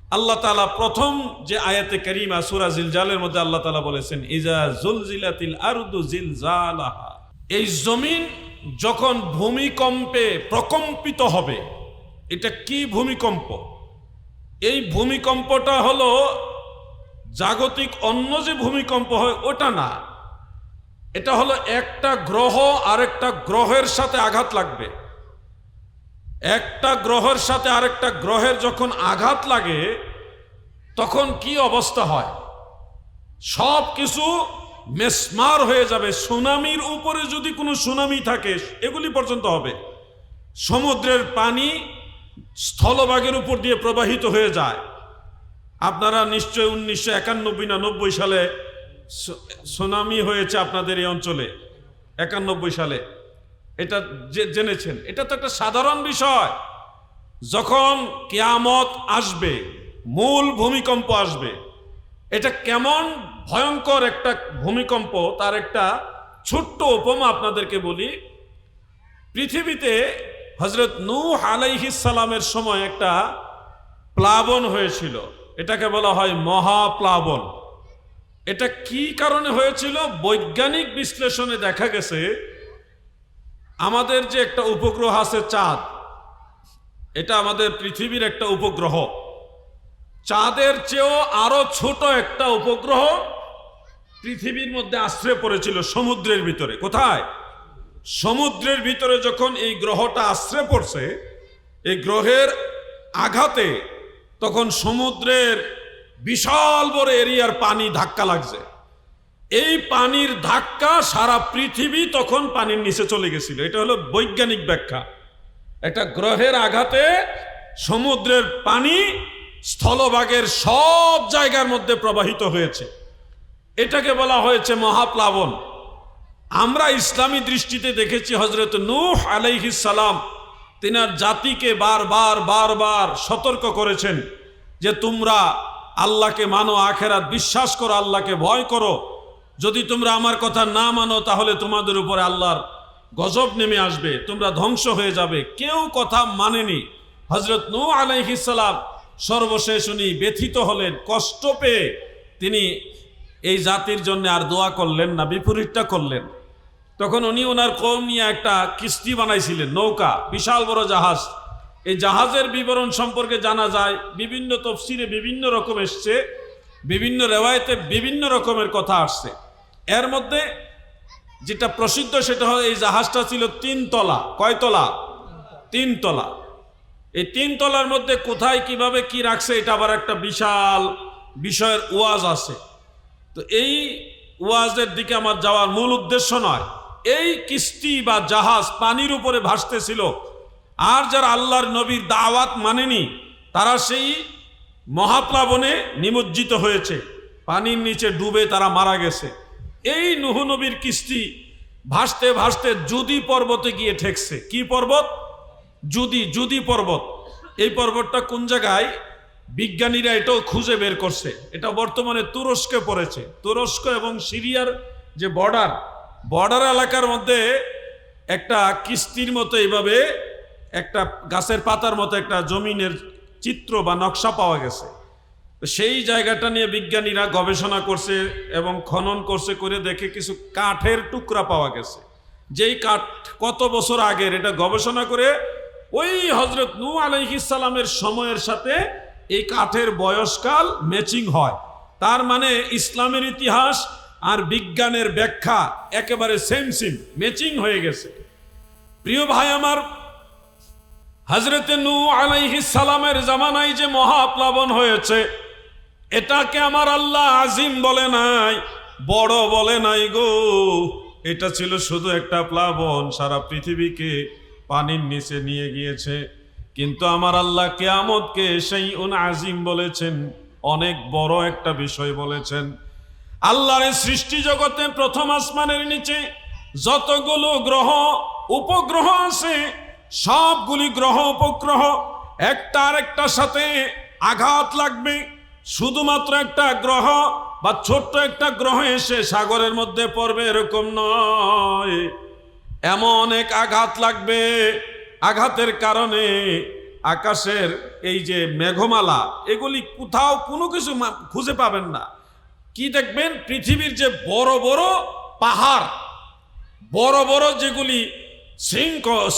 আল্লাহ তাআলা প্রথম যে আয়াতে কারিমা সূরা জিলজালের মধ্যে আল্লাহ তাআলা বলেছেন, ইজা জুলজিলাতিল আরদু জিলজালাহা, এই জমিন যখন ভূমিকম্পে প্রকম্পিত হবে। এটা কি ভূমিকম্প? এই ভূমিকম্পটা হলো জাগতিক অন্য যে ভূমিকম্প হয় ওটা না, এটা হলো একটা গ্রহ আরেকটা গ্রহের সাথে আঘাত লাগবে। একটা গ্রহের সাথে আরেকটা গ্রহের যখন আঘাত লাগে তখন কি অবস্থা হয়? সব কিছু মেসমার হয়ে যাবে। সুনামির উপরে যদি কোনো সুনামি থাকে এগুলি পর্যন্ত হবে। সমুদ্রের পানি স্থলভাগের উপর দিয়ে প্রবাহিত হয়ে যায়। আপনারা নিশ্চয় 1991 না 90 সালে সুনামি হয়েছে আপনাদের এই অঞ্চলে, 91 সালে, এটা জেনেছেন। এটা তো একটা সাধারণ বিষয়। যখন কিয়ামত আসবে, মূল ভূমিকম্প আসবে, এটা কেমন ভয়ঙ্কর একটা ভূমিকম্প তার একটা ছোট্ট উপমা আপনাদেরকে বলি। পৃথিবীতে হযরত নূহ আলাইহিস সালামের সময় একটা প্লাবন হয়েছিল। এটাকে বলা হয় মহাপ্লাবন। এটা কি কারণে হয়েছিল? বৈজ্ঞানিক বিশ্লেষণে দেখা গেছে আমাদের যে একটা উপগ্রহ আছে চাঁদ, এটা আমাদের পৃথিবীর একটা উপগ্রহ। চাঁদের চেয়েও আরো ছোট একটা উপগ্রহ পৃথিবীর মধ্যে আশ্রয় পড়েছিল সমুদ্রের ভিতরে। কোথায়? সমুদ্রের ভিতরে। যখন এই গ্রহটা আশ্রয় পড়ছে, এই গ্রহের আঘাতে তখন সমুদ্রের বিশাল বড় এরিয়ার পানি ধাক্কা লাগছে। এই পানির ধাক্কা সারা পৃথিবী তখন পানির নিচে চলে গেছিল। এটা হলো বৈজ্ঞানিক ব্যাখ্যা। একটা গ্রহের আঘাতে সমুদ্রের পানি স্থলভাগের সব জায়গার মধ্যে প্রবাহিত হয়েছে। এটাকে বলা হয়েছে মহাপ্লাবন। আমরা ইসলামী দৃষ্টিতে দেখেছি হযরত নূহ আলাইহিস সালাম তিনার জাতিকে বারবার সতর্ক করেছেন যে তোমরা আল্লাহকে মানো, আখিরাত বিশ্বাস করো, আল্লাহকে ভয় করো। যদি তোমরা আমার কথা না মানো তাহলে তোমাদের উপরে আল্লাহর গজব নেমে আসবে, তোমরা ধ্বংস হয়ে যাবে। কেউ কথা মানেনি। হযরত নূহ আলাইহিস সালাম সর্বশেষ উনি ব্যথিত হলেন, কষ্ট পেয়ে তিনি এই জাতির জন্য আর দোয়া করলেন না, বিপরীতটা করলেন। তখন উনি ওনার কওম নিয়ে একটা কিস্তি বানাইছিলেন, নৌকা, বিশাল বড় জাহাজ। এই জাহাজের বিবরণ সম্পর্কে জানা যায়, বিভিন্ন তফসিরে বিভিন্ন রকম এসছে, বিভিন্ন রেওয়ায়েতে বিভিন্ন রকমের কথা আসছে। এর মধ্যে যেটা প্রসিদ্ধ সেটা হলো এই জাহাজটা ছিল 3 তলা। কয় তলা? 3 তলা। এই 3 তলার মধ্যে কোথায় কিভাবে কি রাখছে এটা আবার একটা বিশাল বিষয়ের ওয়াজ আছে। তো এই ওয়াজের দিকে আমার যাওয়ার মূল উদ্দেশ্য নয়। এই কিস্তি বা জাহাজ পানির উপরে ভাসতেছিল, আর যারা আল্লাহর নবীর দাওয়াত মানেনি তারা সেই মহাপ্লাবনে নিমজ্জিত হয়েছে, পানির নিচে ডুবে তারা মারা গেছে। এই নূহ নবীর কিস্তি ভাসতে ভাসতে জুদি পর্বতে গিয়ে ঠেকছে। কি পর্বত? জুদি পর্বত। এই পর্বতটা কোন জায়গায় বিজ্ঞানীরা এটাও খুঁজে বের করছে। এটা বর্তমানে তুরস্কে পড়েছে। তুরস্ক এবং সিরিয়ার যে বর্ডার এলাকার মধ্যে একটা কিস্তির মতো এইভাবে একটা গাছের পাতার মতো একটা জমিনের চিত্র বা নকশা পাওয়া গেছে। সেই জায়গাটা নিয়ে বিজ্ঞানীরা গবেষণা করছে এবং খনন করছে, করে দেখে কিছু কাঠের টুকরা পাওয়া গেছে। যেই কাঠ কত বছর আগের, এটা গবেষণা করে ওই হযরত নূহ আলাইহিস সালামের সময়ের সাথে এই কাঠের বয়সকাল ম্যাচিং হয়। তার মানে ইসলামের ইতিহাস আর বিজ্ঞানের ব্যাখ্যা একেবারে সেম ম্যাচিং হয়ে গেছে। প্রিয় ভাই আমার, হযরত নূহ আলাইহিস সালামের জামানায় যে মহাপ্লাবন হয়েছে, এটাকে আমার আল্লাহ আজিম বলে নাই, বড় বলে নাই গো। এটা ছিল শুধু একটা প্লাবন, সারা পৃথিবীকে পানির নিচে নিয়ে গিয়েছে। কিন্তু আমার আল্লাহ কিয়ামতকে শাইউন আজিম বলেছেন, অনেক বড় একটা বিষয় বলেছেন। আল্লাহর সৃষ্টি জগতে প্রথম আসমানের নিচে যতগুলো গ্রহ উপগ্রহ আছে, সবগুলি গ্রহ উপগ্রহ একটা আরেকটার সাথে আঘাত লাগবে। শুধুমাত্র একটা গ্রহ বা ছোট্ট একটা গ্রহ এসে সাগরের মধ্যে পড়বে এরকম নয়। এমন এক আঘাত লাগবে, আঘাতের কারণে আকাশের এই যে মেঘমালা, এগুলি কোথাও কোনো কিছু খুঁজে পাবেন না। কি দেখবেন? পৃথিবীর যে বড় বড় পাহাড়, বড় বড় যেগুলি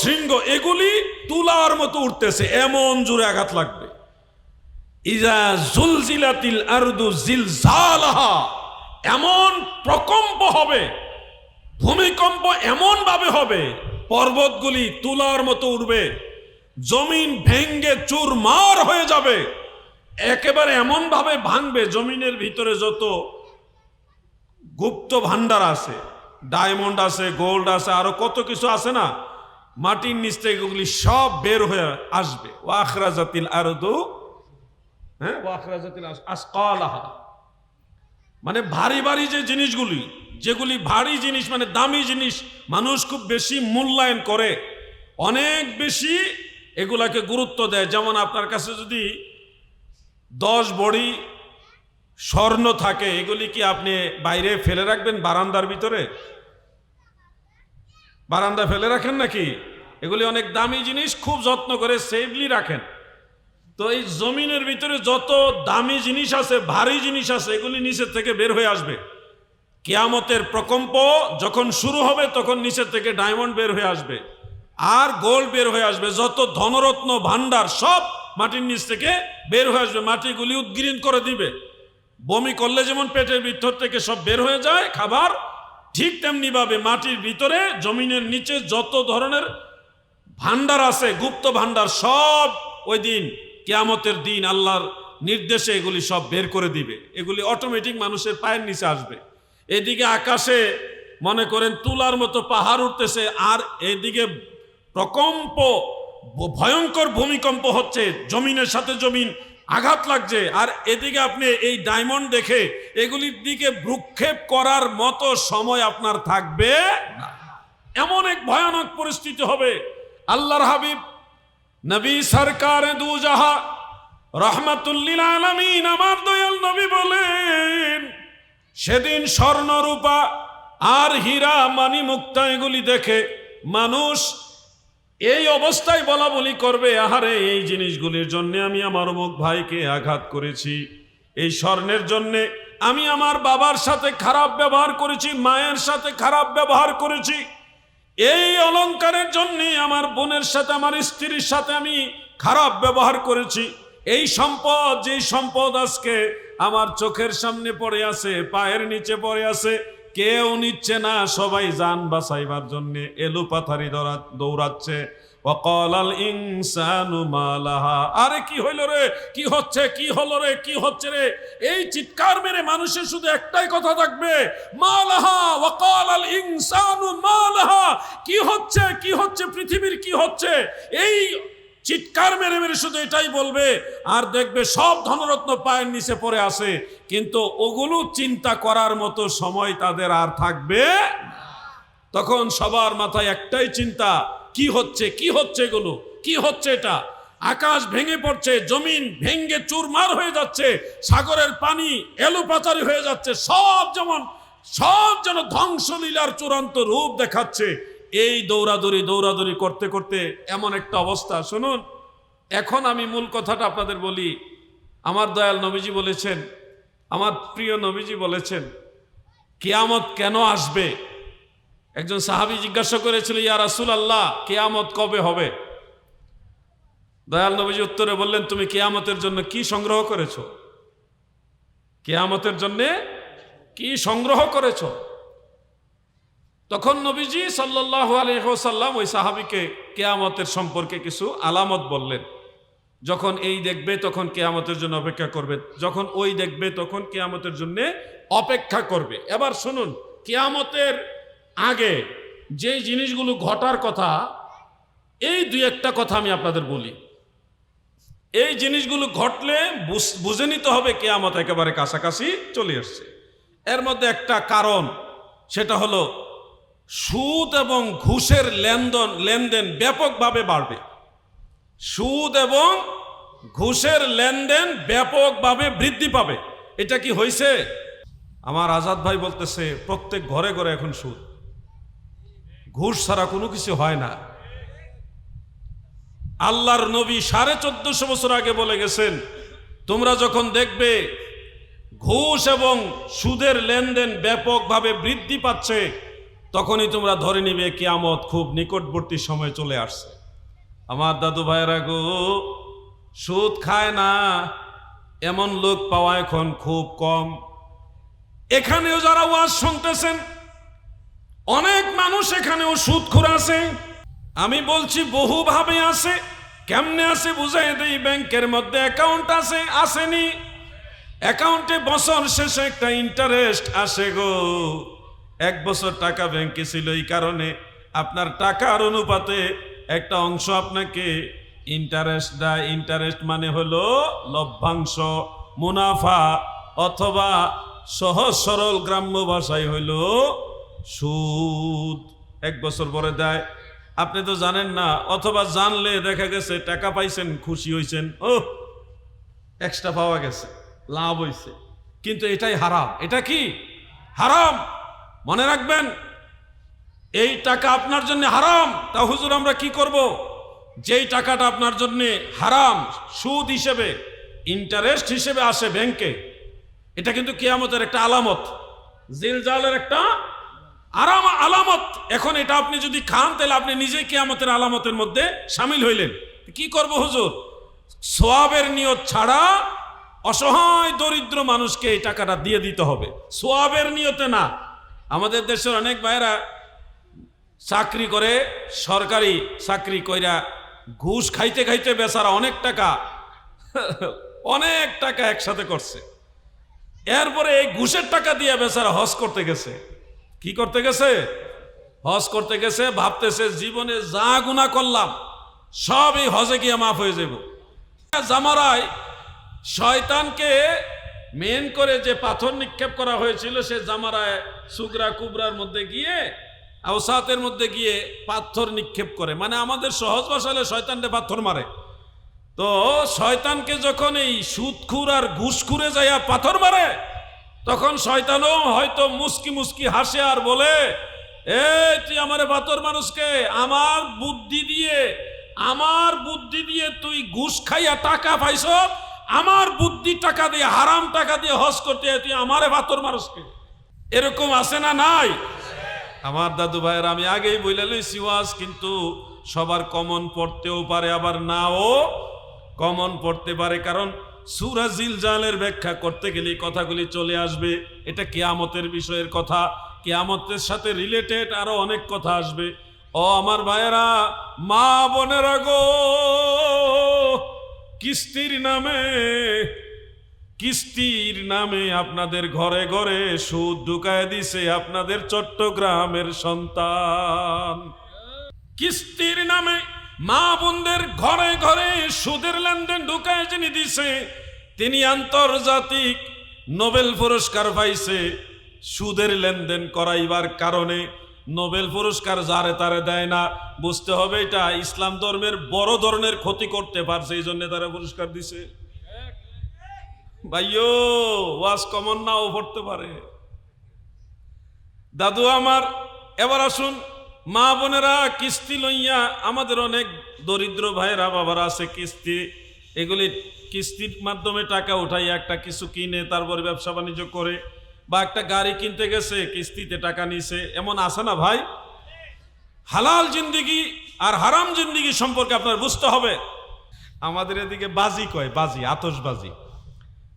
শৃঙ্গ, এগুলি তুলার মতো উঠতেছে, এমন জোরে আঘাত লাগবে। ইজা জুলজিলাতিল আরদু জিলজালাহা, এমন প্রকম্প হবে, ভূমিকম্প এমন ভাবে হবে, পর্বতগুলি তুলার মতো উঠবে, জমিন ভেঙ্গে চুরমার হয়ে যাবে, একেবারে এমন ভাবে ভাঙবে, জমিনের ভিতরে যত গুপ্ত ভান্ডার আছে, ডায়মন্ড আছে, গোল্ড আছে, আরো কত কিছু আছে না, মাটির নিচ থেকে এগুলি সব বের হয়ে আসবে। ওয়াখরাজাতিল আরদু, ওয়াখরাজাতিল আসকালাহা, মানে ভারী ভারী যে জিনিসগুলি, যেগুলি ভারী জিনিস মানে দামি জিনিস, মানুষ খুব বেশি মূল্যায়ন করে, অনেক বেশি এগুলাকে গুরুত্ব দেয়। যেমন আপনার কাছে যদি 10 ভরি স্বর্ণ থাকে, এগুলি কি আপনি বাইরে ফেলে রাখবেন বারান্দার ভিতরে? বারান্দা ফেলে রাখেন নাকি? এগুলি অনেক দামি জিনিস, খুব যত্ন করে সেফলি রাখেন। তো এই জমিনের ভিতরে যত দামি জিনিস আছে, ভারী জিনিস আছে, এগুলি নিচের থেকে বের হয়ে আসবে। কিয়ামতের প্রকম্প যখন শুরু হবে, তখন নিচের থেকে ডায়মন্ড বের হয়ে আসবে, আর গোল্ড বের হয়ে আসবে, যত ধনরত্ন ভান্ডার সব মাটির নিচ থেকে বের হয়ে আসবে, মাটিগুলি উদ্গীরণ করে দিবে। বমি করলে যেমন পেটের ভিতর থেকে সব বের হয়ে যায় খাবার, ঠিক তেমনি ভাবে মাটির ভিতরে জমিনের নিচে যত ধরনের ভান্ডার আছে, গুপ্ত ভান্ডার, সব ওই দিন কিয়ামতের দিন আল্লাহর নির্দেশে এগুলি সব বের করে দিবে। এগুলি অটোমেটিক মানুষের পায়ের নিচে আসবে। এদিকে আকাশে মনে করেন তুলার মতো পাহাড় উঠতেছে, আর এদিকে প্রকম্প, ভয়ঙ্কর ভূমিকম্প হচ্ছে, জমিনের সাথে জমিন আঘাত লাগছে, আর এদিকে আপনি এই ডায়মন্ড দেখে এগুলির দিকে ভ্রুক্ষেপ করার মতো সময় আপনার থাকবে না। এমন এক ভয়ানক পরিস্থিতি হবে। আল্লাহর হাবিব নবী সরকারে দু জাহা রহমাতুল লিল আলামিন, আমার দয়াল নবী বলেন, সেদিন স্বর্ণ রূপা আর হীরা মানি মুক্তা এগুলি দেখে মানুষ এই অবস্থায় বলা বলি করবে, আহারে এই জিনিসগুলির জন্য আমি আমার অমুক ভাইকে আঘাত করেছি, এই স্বর্ণের জন্য আমি আমার বাবার সাথে খারাপ ব্যবহার করেছি, মায়ের সাথে খারাপ ব্যবহার করেছি, এই অলংকারের জন্য আমার বোনের সাথে, আমার স্ত্রীর সাথে আমি খারাপ ব্যবহার করেছি। এই সম্পদ, যেই সম্পদ আজকে আমার চোখের সামনে পড়ে আছে, পায়ের নিচে পড়ে আছে, কেউ নিচ্ছে না, সবাই জান বাঁচাইবার জন্য এলোপাথারি দৌড়াচ্ছে। ওয়াকালাল ইনসানু মা লাহা, আরে কি হইল রে, কি হচ্ছে, কি হলো রে, কি হচ্ছে রে, এই চিৎকার মেরে মানুষের শুধু একটাই কথা থাকবে, মা লাহা, ওয়াকালাল ইনসানু মা লাহা, কি হচ্ছে, কি হচ্ছে, পৃথিবীর কি হচ্ছে, এই চিৎকার মেরে মেরে শুধু এটাই বলবে, আর দেখবে সব ধনরত্ন পায়ের নিচে পড়ে আসে, কিন্তু ওগুলো চিন্তা করার মতো সময় তাদের আর থাকবে। তখন সবার মাথায় একটাই চিন্তা, কি হচ্ছে, কি হচ্ছে, এগুলো কি হচ্ছে, এটা আকাশ ভেঙে পড়ছে, জমিন ভেঙে চুরমার হয়ে যাচ্ছে, সাগরের পানি এলোপাতারি হয়ে যাচ্ছে, সব যেন ধ্বংসলীলার চূড়ান্ত রূপ দেখাচ্ছে। এই দৌড়াদৌড়ি করতে করতে এমন একটা অবস্থা। শুনুন, এখন আমি মূল কথাটা আপনাদের বলি। আমার দয়াল নবীজি বলেছেন, আমার প্রিয় নবীজি বলেছেন, কিয়ামত কেন আসবে? একজন সাহাবী জিজ্ঞাসা করেছিল, ইয়া রাসূলুল্লাহ, কিয়ামত কবে হবে? দয়াল নবীজি উত্তরে বললেন, তুমি কিয়ামতের জন্য কি সংগ্রহ করেছো? কিয়ামতের জন্য কি সংগ্রহ করেছো? তখন নবীজি সাল্লাল্লাহু আলাইহি ওয়াসাল্লাম ওই সাহাবীকে কিয়ামতের সম্পর্কে কিছু আলামত বললেন। যখন এই দেখবে তখন কিয়ামতের জন্য অপেক্ষা করবে, যখন ওই দেখবে তখন কিয়ামতের জন্য অপেক্ষা করবে। এবার শুনুন, কিয়ামতের আগে যে জিনিসগুলো ঘটার কথা, এই দুই একটা কথা আমি আপনাদের বলি। এই জিনিসগুলো ঘটলে বুঝে নিতে হবে কিয়ামত একেবারে কাছাকাছি চলে আসছে। এর মধ্যে একটা কারণ, সেটা হলো সুদ এবং ঘুষের লেনদেন ব্যাপকভাবে বাড়বে। সুদ এবং ঘুষের লেনদেন ব্যাপকভাবে বৃদ্ধি পাবে। এটা কি হয়েছে? আমার আজাদ ভাই বলতেছে, প্রত্যেক ঘরে ঘরে এখন সুদ, ঘুষ ছাড়া কোনো কিছু হয় না। আল্লাহর নবী 1450 বছর আগে বলে গেছেন, তোমরা যখন দেখবে ঘুষ এবং সুদের লেনদেন ব্যাপকভাবে বৃদ্ধি পাচ্ছে, তখনই তোমরা ধরে নিবে কিয়ামত খুব নিকটবর্তী সময় চলে আসছে। আমার দাদু ভাইয়েরা গো, সুদ খায় না এমন লোক পাওয়া এখন খুব কম। এখানেও যারা ওয়াজ শুনতেছেন, অনেক মানুষ এখানেও সুদখোর আছে। আমি বলছি বহুভাবে আছে। কেমনে আছে বুঝাই দেই। ব্যাংকের মধ্যে অ্যাকাউন্ট আছে, আসেনি? অ্যাকাউন্টে বছর শেষে একটা ইন্টারেস্ট আসে গো। 1 বছর টাকা ব্যাংকে ছিল, এই কারণে আপনার টাকার অনুপাতে একটা অংশ আপনাকে ইন্টারেস্ট দেয়। ইন্টারেস্ট মানে হলো লভ্যাংশ, মুনাফা, অথবা সহজ সরল গ্রাম্য ভাষায় হইলো সুদ। 1 বছর পরে দেয়। আপনি তো জানেন না, অথবা জানলে দেখা গেছে টাকা পাইছেন, খুশি হইছেন, ও এক্সট্রা পাওয়া গেছে, লাভ হইছে, কিন্তু এটাই হারাম। এটা কি হারাম? মনে রাখবেন, এই টাকা আপনার জন্য হারাম। তা হুজুর আমরা কি করব? যেই টাকাটা আপনার জন্য হারাম, সুদ হিসেবে, ইন্টারেস্ট হিসেবে আসে ব্যাংকে, এটা কিন্তু কিয়ামতের একটা আলামত, জিলজালের একটা আলামত। এখন এটা আপনি যদি খান, তাহলে আপনি নিজেই কিয়ামতের আলামতের মধ্যে শামিল হইলেন। কি করব হুজুর? সোয়াবের নিয়ত ছাড়া অসহায় দরিদ্র মানুষকে এই টাকাটা দিয়ে দিতে হবে, সোয়াবের নিয়তে না। আমাদের দেশের অনেক ভাইরা চাকরি করে, সরকারি চাকরি কইরা ঘুষ খাইতে খাইতে বেচারা অনেক টাকা একসাথে করছে। এরপরে এই ঘুষের টাকা দিয়ে বেচারা হজ করতে গেছে। কি করতে গেছে? হজ করতে গেছে। ভাবতেছে জীবনে যা গুনাহ করলাম সব এই হজে গিয়ে মাফ হয়ে যাব। জামারায় শয়তানকে মেন করে যে পাথর নিক্ষেপ করা হয়েছিল, সে জামারায় সুগরা কুবরার মধ্যে গিয়ে, আওসাতের মধ্যে গিয়ে পাথর নিক্ষেপ করে। মানে আমাদের সহজ ভাষায় শয়তানকে পাথর মারে। তো শয়তানকে যখন এই সুদখুর আর ঘুষখুরে যাইয়া পাথর মারে, তখন শয়তানও হয়তো মুস্কি মুস্কি হাসে আর বলে, এই তুই আমারে পাথর মানুষকে আমার বুদ্ধি দিয়ে তুই ঘুষ খাইয়া টাকা পাইছ, আমার বুদ্ধি টাকা দিয়ে, হারাম টাকা দিয়ে হজ করতে তুই আমারে পাথর মানুষকে। এরকম আছে না নাই? আমার দাদু ভাইয়ের আমি আগেই বলে লইছি, ওয়াজ কিন্তু সবার কমন পড়তেও পারে, আবার নাও কমন পড়তে পারে। কারণ সূরা জিলজালের ব্যাখ্যা করতে গেলে কথাগুলি চলে আসবে। এটা কিয়ামতের বিষয়ের কথা, কিয়ামতের সাথে রিলেটেড আরো অনেক কথা আসবে। ও আমার ভাইয়েরা, মা বোনেরা গো, কিস্তির নামে আপনাদের ঘরে ঘরে সুদ ঢুকায় দিছে আপনাদের চট্টগ্রামের সন্তান। কিস্তির নামে মা বোনদের ঘরে ঘরে সুদের লেনদেন ঢুকায় যিনি দিছে, তিনি আন্তর্জাতিক নোবেল পুরস্কার পাইছে সুদের লেনদেন করাইবার কারণে। নোবেল পুরস্কার যারে তারে দেয় না, বুঝতে হবে এটা ইসলাম ধর্মের বড় ধরনের ক্ষতি করতে পারছে, এই জন্য তারা পুরস্কার দিছে। ভাইও, ওয়াজ কমন নাও পড়তে পারে। দাদু আমার, এবার আসুন মা বোনেরা, কিস্তি লইয়া আমাদের অনেক দরিদ্র ভাইয়েরা বাবারা আছে, কিস্তি, এগুলি কিস্তির মাধ্যমে টাকা উঠাইয়া একটা কিছু কিনে তারপরে ব্যবসা বাণিজ্য করে, বা একটা গাড়ি কিনতে গেছে কিস্তিতে টাকা নিছে, এমন আছে না ভাই? হালাল জিন্দিগি আর হারাম জিন্দিগি সম্পর্কে আপনার বুঝতে হবে। আমাদের এদিকে বাজি কয়, বাজি, আতশবাজি।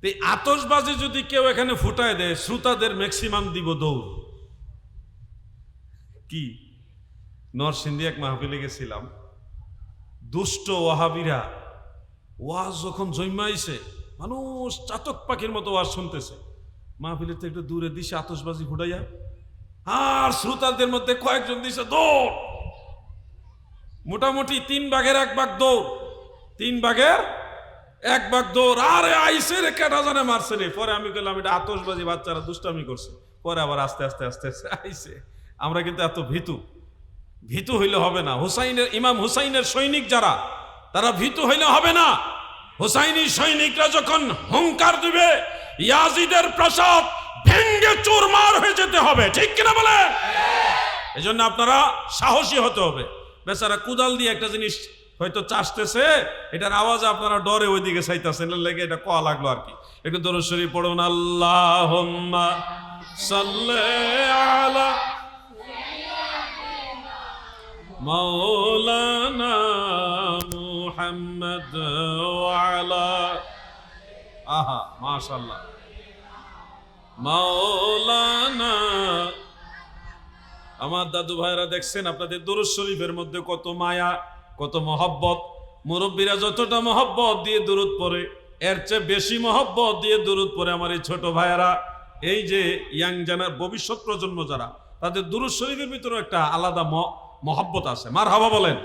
এই আতশবাজি যদি কেউ এখানে ফুটায় দেয়, শ্রোতাদের ম্যাক্সিমাম দিব দৌড়। কি নরসিংদী এক মাহফিলে গেছিলাম, দুষ্ট ওয়াহাবিরা ওয়াজ যখন জন্মাইছে, মানুষ চাতক পাখির মতো ওয়াজ শুনতেছে, মাহফিলের থেকে একটু দূরে দিছে আতশবাজি ফুটাইয়া, আর শ্রোতাদের মধ্যে কয়েকজন দিছে দৌড়। মোটামুটি 3 ভাগের 1 ভাগ দৌড়, 3 ভাগের 1 ভাগ দৌড়। আরে আইসে রে, কেটা জানে মারছে রে। পরে আমি বললাম এটা আতশবাজি, বাচ্চারা দুষ্টামি করছে। পরে আবার আস্তে আস্তে আইসে। আমরা কিন্তু এত ভীতু হইলে হবে না। ইমাম হুসাইনের সৈনিক যারা, তারা ভীতু হইলে হবে না। হুসাইনি সৈনিকরা যখন হুঙ্কার দিবে, ইয়াজিদের প্রাসাদ ভেঙ্গে চুরমার হয়ে যেতে হবে, ঠিক কিনা বলেন? এজন্য আপনারা সাহসী হতে হবে। বেচারা কুদাল দিয়ে একটা জিনিস হয়তো চাষতেছে, এটার আওয়াজ আপনারা ডরে ওইদিকে চাইতেছেন, লেগে এটা কোয়া লাগলো আর কি। একটু দরুদ শরীফ পড়ুন, আল্লাহুম্মা সাল্লি আলা মাওলানা মুহাম্মদ ওয়া আলা, আহা মাশাআল্লাহ, মাওলানা। আমার দাদু ভাইরা দেখছেন আপনাদের দরুদ শরীফের মধ্যে কত মায়া, কত মহব্বত। মুরব্বীরা যতটা মহব্বত দিয়ে দরুদ পড়ে, এর চেয়ে বেশি মহব্বত দিয়ে দরুদ পড়ে আমার এই ছোট ভাইয়েরা। এই যে ইয়াং জানার ভবিষ্যৎ প্রজন্ম যারা, তাদের দরুদ শরীফের ভিতরে একটা আলাদা মহব্বত আছে। মারহাবা বলেন।